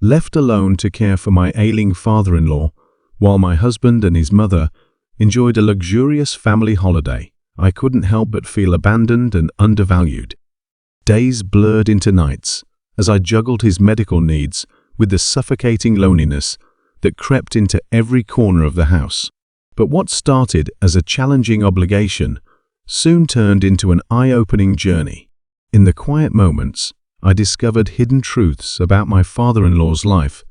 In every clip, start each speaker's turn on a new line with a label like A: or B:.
A: left alone to care for my ailing father-in-law, while my husband and his mother enjoyed a luxurious family holiday. I couldn't help but feel abandoned and undervalued. Days blurred into nights as I juggled his medical needs with the suffocating loneliness that crept into every corner of the house. But what started as a challenging obligation soon turned into an eye-opening journey. In the quiet moments, I discovered hidden truths about my father-in-law's life,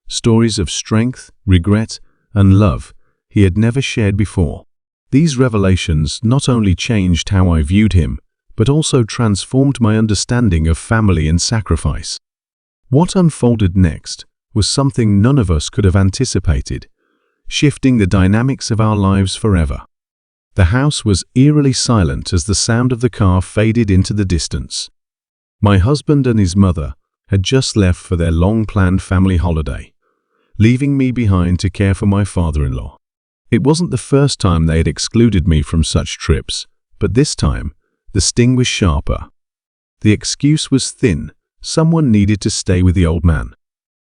A: stories of strength, regret, and love he had never shared before. These revelations not only changed how I viewed him, but also transformed my understanding of family and sacrifice. What unfolded next was something none of us could have anticipated, shifting the dynamics of our lives forever. The house was eerily silent as the sound of the car faded into the distance. My husband and his mother had just left for their long-planned family holiday, leaving me behind to care for my father-in-law. It wasn't the first time they had excluded me from such trips, but this time, the sting was sharper. The excuse was thin: someone needed to stay with the old man.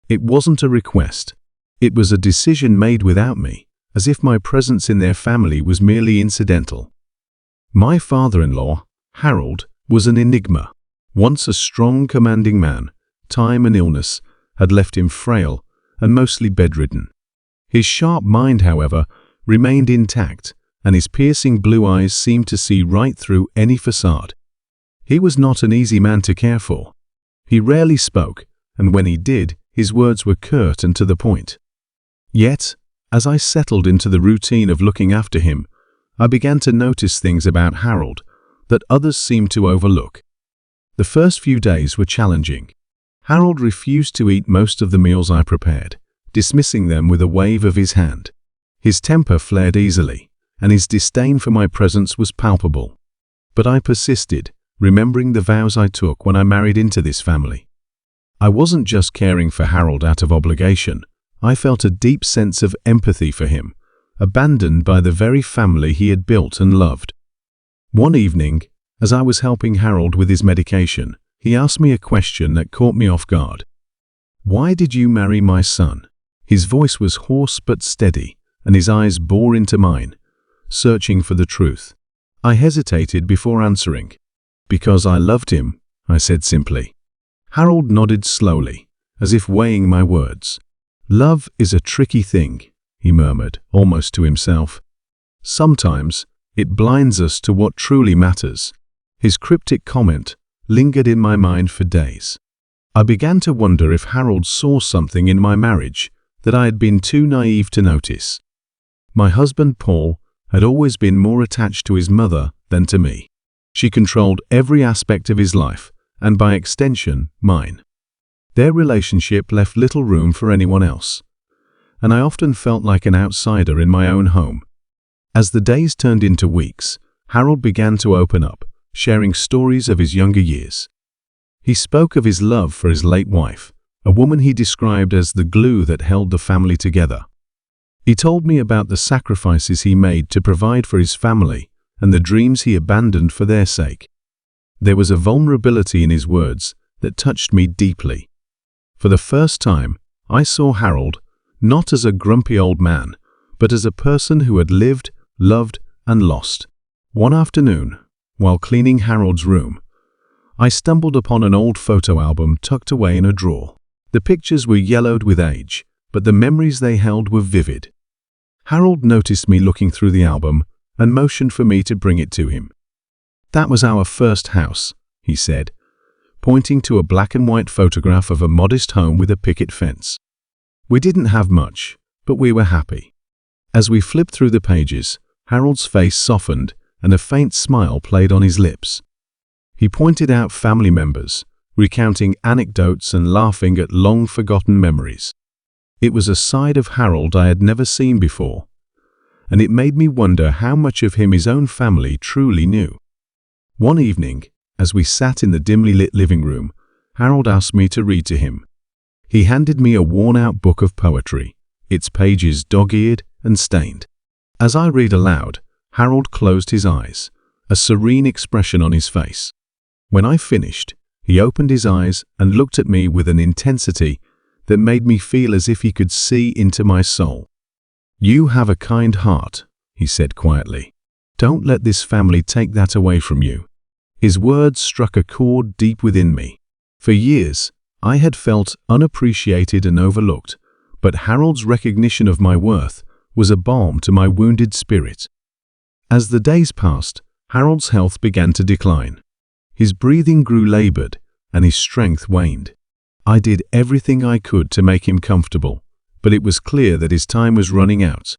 A: It wasn't a request. It was a decision made without me, as if my presence in their family was merely incidental. My father-in-law, Harold, was an enigma. Once a strong, commanding man, time and illness had left him frail and mostly bedridden. His sharp mind, however, remained intact, and his piercing blue eyes seemed to see right through any facade. He was not an easy man to care for. He rarely spoke, and when he did, his words were curt and to the point. Yet, as I settled into the routine of looking after him, I began to notice things about Harold that others seemed to overlook. The first few days were challenging. Harold refused to eat most of the meals I prepared, dismissing them with a wave of his hand. His temper flared easily, and his disdain for my presence was palpable. But I persisted, remembering the vows I took when I married into this family. I wasn't just caring for Harold out of obligation. I felt a deep sense of empathy for him, abandoned by the very family he had built and loved. One evening, as I was helping Harold with his medication, he asked me a question that caught me off guard. "Why did you marry my son?" His voice was hoarse but steady, and his eyes bore into mine, searching for the truth. I hesitated before answering. "Because I loved him," I said simply. Harold nodded slowly, as if weighing my words. "Love is a tricky thing," he murmured, almost to himself. "Sometimes it blinds us to what truly matters." His cryptic comment lingered in my mind for days. I began to wonder if Harold saw something in my marriage that I had been too naive to notice. My husband, Paul, had always been more attached to his mother than to me. She controlled every aspect of his life, and by extension, mine. Their relationship left little room for anyone else, and I often felt like an outsider in my own home. As the days turned into weeks, Harold began to open up, sharing stories of his younger years. He spoke of his love for his late wife, a woman he described as the glue that held the family together. He told me about the sacrifices he made to provide for his family and the dreams he abandoned for their sake. There was a vulnerability in his words that touched me deeply. For the first time, I saw Harold not as a grumpy old man, but as a person who had lived, loved, and lost. One afternoon, while cleaning Harold's room, I stumbled upon an old photo album tucked away in a drawer. The pictures were yellowed with age, but the memories they held were vivid. Harold noticed me looking through the album and motioned for me to bring it to him. "That was our first house," he said, pointing to a black and white photograph of a modest home with a picket fence. "We didn't have much, but we were happy." As we flipped through the pages, Harold's face softened and a faint smile played on his lips. He pointed out family members, recounting anecdotes and laughing at long-forgotten memories. It was a side of Harold I had never seen before, and it made me wonder how much of him his own family truly knew. One evening, as we sat in the dimly lit living room, Harold asked me to read to him. He handed me a worn-out book of poetry, its pages dog-eared and stained. As I read aloud, Harold closed his eyes, a serene expression on his face. When I finished, he opened his eyes and looked at me with an intensity that made me feel as if he could see into my soul. "You have a kind heart," he said quietly. "Don't let this family take that away from you." His words struck a chord deep within me. For years, I had felt unappreciated and overlooked, but Harold's recognition of my worth was a balm to my wounded spirit. As the days passed, Harold's health began to decline. His breathing grew labored, and his strength waned. I did everything I could to make him comfortable, but it was clear that his time was running out.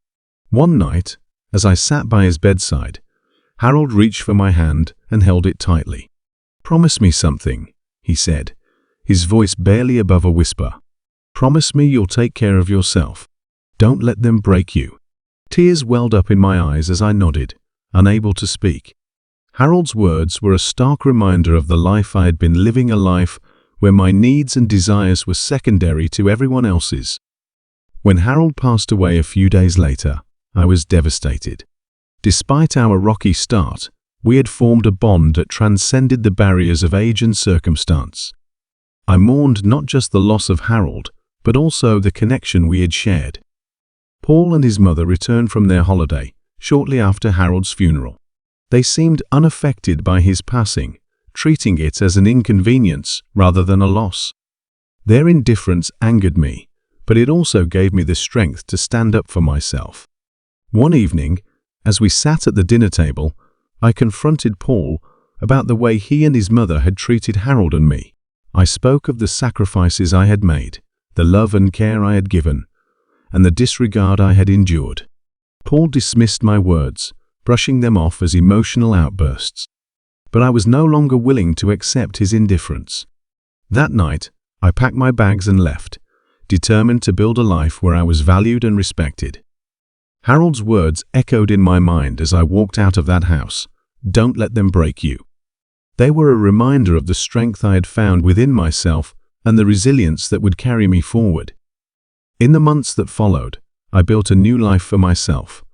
A: One night, as I sat by his bedside, Harold reached for my hand and held it tightly. "Promise me something," he said, his voice barely above a whisper. "Promise me you'll take care of yourself. Don't let them break you." Tears welled up in my eyes as I nodded, unable to speak. Harold's words were a stark reminder of the life I had been living, a life where my needs and desires were secondary to everyone else's. When Harold passed away a few days later, I was devastated. Despite our rocky start, we had formed a bond that transcended the barriers of age and circumstance. I mourned not just the loss of Harold, but also the connection we had shared. Paul and his mother returned from their holiday shortly after Harold's funeral. They seemed unaffected by his passing, treating it as an inconvenience rather than a loss. Their indifference angered me, but it also gave me the strength to stand up for myself. One evening, as we sat at the dinner table, I confronted Paul about the way he and his mother had treated Harold and me. I spoke of the sacrifices I had made, the love and care I had given, and the disregard I had endured. Paul dismissed my words, brushing them off as emotional outbursts. But I was no longer willing to accept his indifference. That night, I packed my bags and left, determined to build a life where I was valued and respected. Harold's words echoed in my mind as I walked out of that house. "Don't let them break you." They were a reminder of the strength I had found within myself and the resilience that would carry me forward. In the months that followed, I built a new life for myself,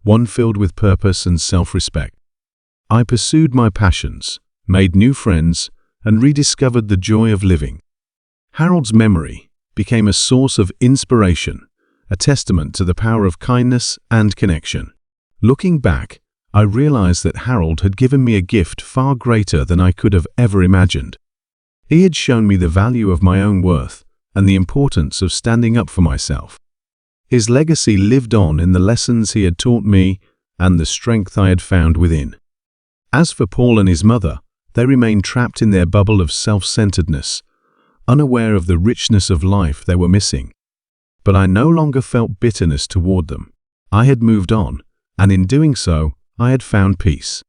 A: one filled with purpose and self-respect. I pursued my passions, made new friends, and rediscovered the joy of living. Harold's memory became a source of inspiration, a testament to the power of kindness and connection. Looking back, I realized that Harold had given me a gift far greater than I could have ever imagined. He had shown me the value of my own worth and the importance of standing up for myself. His legacy lived on in the lessons he had taught me and the strength I had found within. As for Paul and his mother, they remained trapped in their bubble of self-centeredness, unaware of the richness of life they were missing. But I no longer felt bitterness toward them. I had moved on, and in doing so, I had found peace.